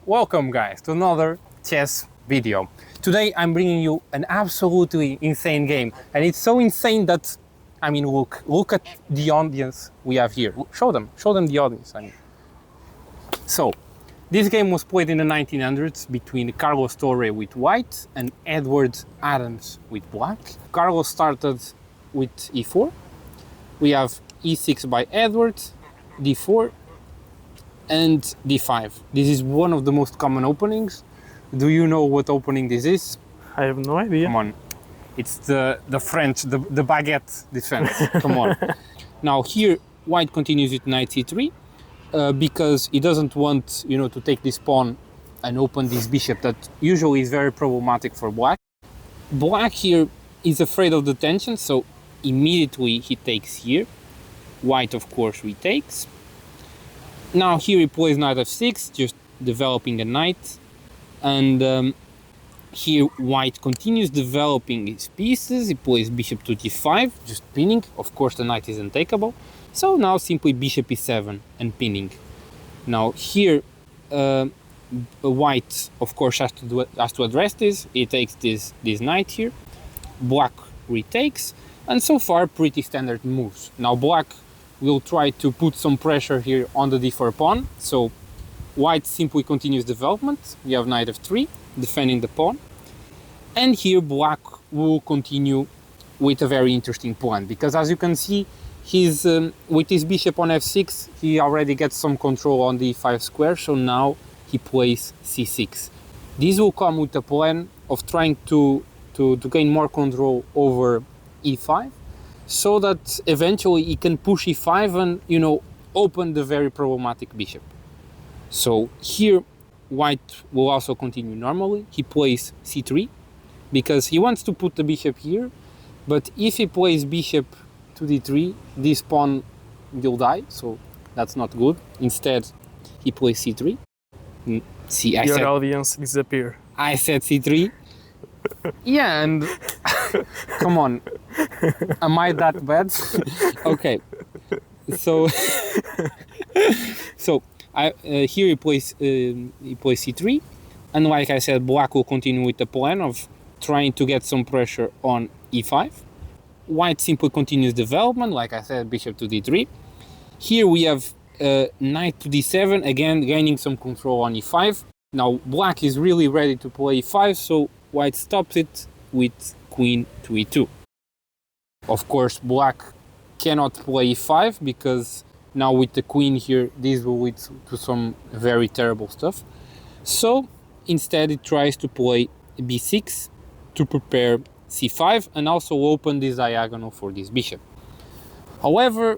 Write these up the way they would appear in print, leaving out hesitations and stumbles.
Welcome guys to another chess video. Today I'm bringing you an absolutely insane game, and it's so insane that, I mean, look at the audience we have here. Show them the audience. So this game was played in the 1900s between Carlos Torre with white and Edwin Adams with black. Carlos started with e4. We have e6 by Edward, d4, and d5. This is one of the most common openings. Do you know what opening this is? I have no idea. Come on. It's the French, the baguette defense. Come on. Now here, white continues with knight c3 because he doesn't want, to take this pawn and open this bishop that usually is very problematic for black. Black here is afraid of the tension, so immediately he takes here. White, of course, retakes. Now here he plays knight f6, just developing a knight, and here white continues developing his pieces. He plays bishop to d5, just pinning. Of course the knight is untakeable, so now simply bishop e7 and pinning. Now here white, of course, has to address this. He takes this knight here. Black retakes, and so far pretty standard moves. Now black will try to put some pressure here on the d4 pawn, so white simply continues development. We have knight f3 defending the pawn, and here black will continue with a very interesting plan, because as you can see, he's with his bishop on f6 he already gets some control on the e5 square, so now he plays c6. This will come with a plan of trying to gain more control over e5, so that eventually he can push e5 and open the very problematic bishop. So here white will also continue normally. He plays c3 because he wants to put the bishop here, but if he plays bishop to d3, this pawn will die, so that's not good. Instead he plays c3. See, Your audience disappear. I said c3. Yeah, and come on, am I that bad? Okay, so here he plays c3, and like I said, black will continue with the plan of trying to get some pressure on e5. White simply continues development, like I said, bishop to d3. Here we have knight to d7, again gaining some control on e5. Now black is really ready to play e5, so white stops it with queen to e2. Of course, black cannot play e5 because now with the queen here, this will lead to some very terrible stuff. So instead it tries to play b6 to prepare c5 and also open this diagonal for this bishop. However,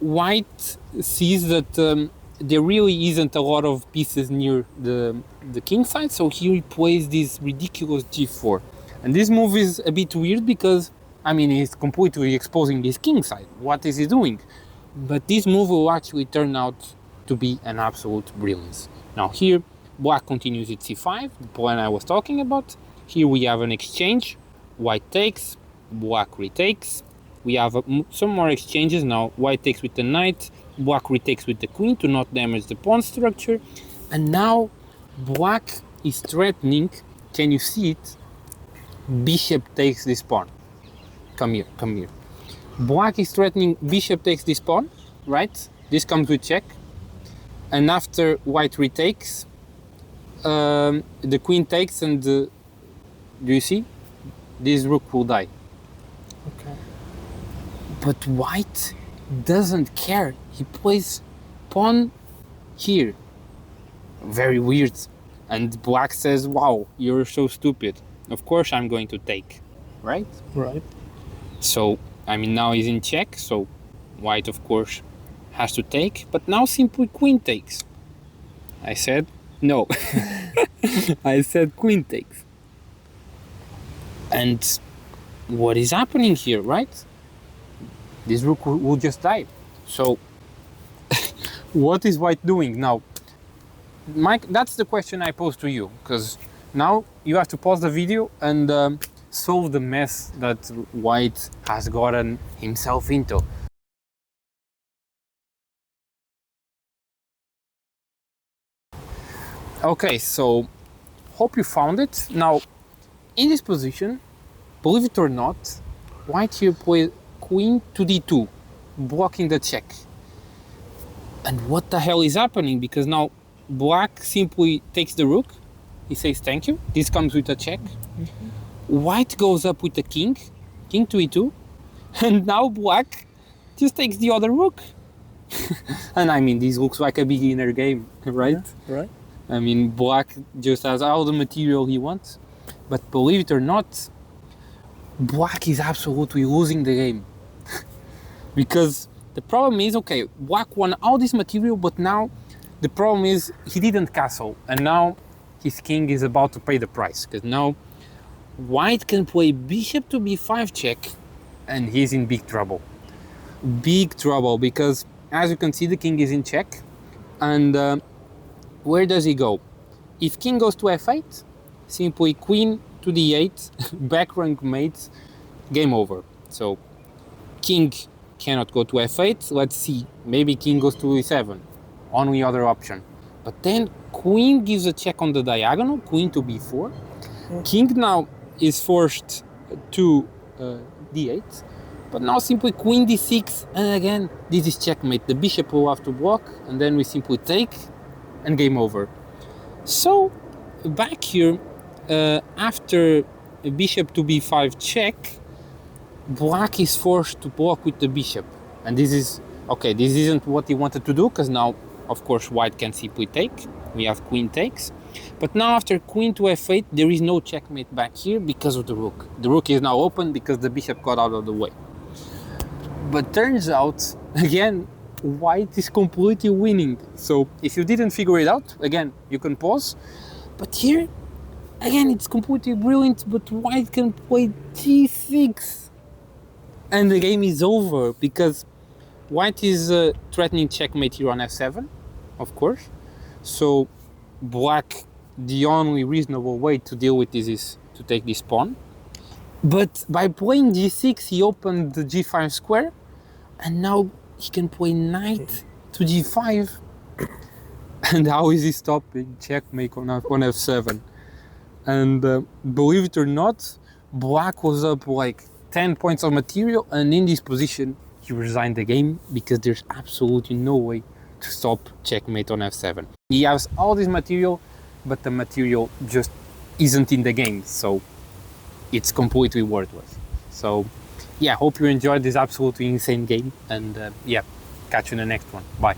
white sees that there really isn't a lot of pieces near the king side, so here he plays this ridiculous g4. And this move is a bit weird because, I mean, he's completely exposing his king side. What is he doing? But this move will actually turn out to be an absolute brilliance. Now here, black continues at c5, the plan I was talking about. Here we have an exchange. White takes, black retakes. We have some more exchanges. Now white takes with the knight, black retakes with the queen to not damage the pawn structure. And now black is threatening, can you see it? Bishop takes this pawn. Come here, come here. Black is threatening bishop takes this pawn, right? This comes with check. And after white retakes, the queen takes, and do you see? This rook will die. Okay. But white doesn't care. He plays pawn here. Very weird. And black says, wow, you're so stupid. Of course I'm going to take, right? Right. So, I mean, now he's in check, so white, of course, has to take. But now simply queen takes. I said, no. I said queen takes. And what is happening here, right? This rook will just die. So, what is white doing now? Mike, that's the question I pose to you, because now you have to pause the video and solve the mess that white has gotten himself into. Okay, so hope you found it. Now, in this position, believe it or not, white here play queen to d2, blocking the check. And what the hell is happening? Because now black simply takes the rook. He says thank you. This comes with a check. White goes up with the king to e2, and now black just takes the other rook. And I mean, this looks like a beginner game, right? Yeah, right. I mean, black just has all the material he wants. But believe it or not, black is absolutely losing the game. Because the problem is, okay, black won all this material, but now the problem is he didn't castle. And now his king is about to pay the price. Because now white can play bishop to b5 check, and he's in big trouble. Big trouble, because as you can see, the king is in check. And where does he go? If king goes to f8, simply queen to d8, back rank mates, game over. So king cannot go to f8. Let's see, maybe king goes to e7, only other option. But then queen gives a check on the diagonal, queen to b4. King now is forced to d8, but now simply queen d6, and again this is checkmate. The bishop will have to block, and then we simply take, and game over. So back here, after a bishop to b5 check, black is forced to block with the bishop, and this is okay. This isn't what he wanted to do, because now of course white can simply take. We have queen takes, but now after queen to f8 there is no checkmate back here because of the rook. The rook is now open because the bishop got out of the way. But turns out, again, white is completely winning. So if you didn't figure it out, again, you can pause. But here, again, it's completely brilliant, but white can play g6. And the game is over, because white is threatening checkmate here on f7, of course. So black, the only reasonable way to deal with this is to take this pawn. But by playing g6, he opened the g5 square, and now he can play knight to g5. And how is he stopping checkmate on f7? And believe it or not, black was up like 10 points of material, and in this position he resigned the game, because there's absolutely no way to stop checkmate on f7. He has all this material, but the material just isn't in the game, so it's completely worthless. So yeah, hope you enjoyed this absolutely insane game, and yeah, catch you in the next one. Bye.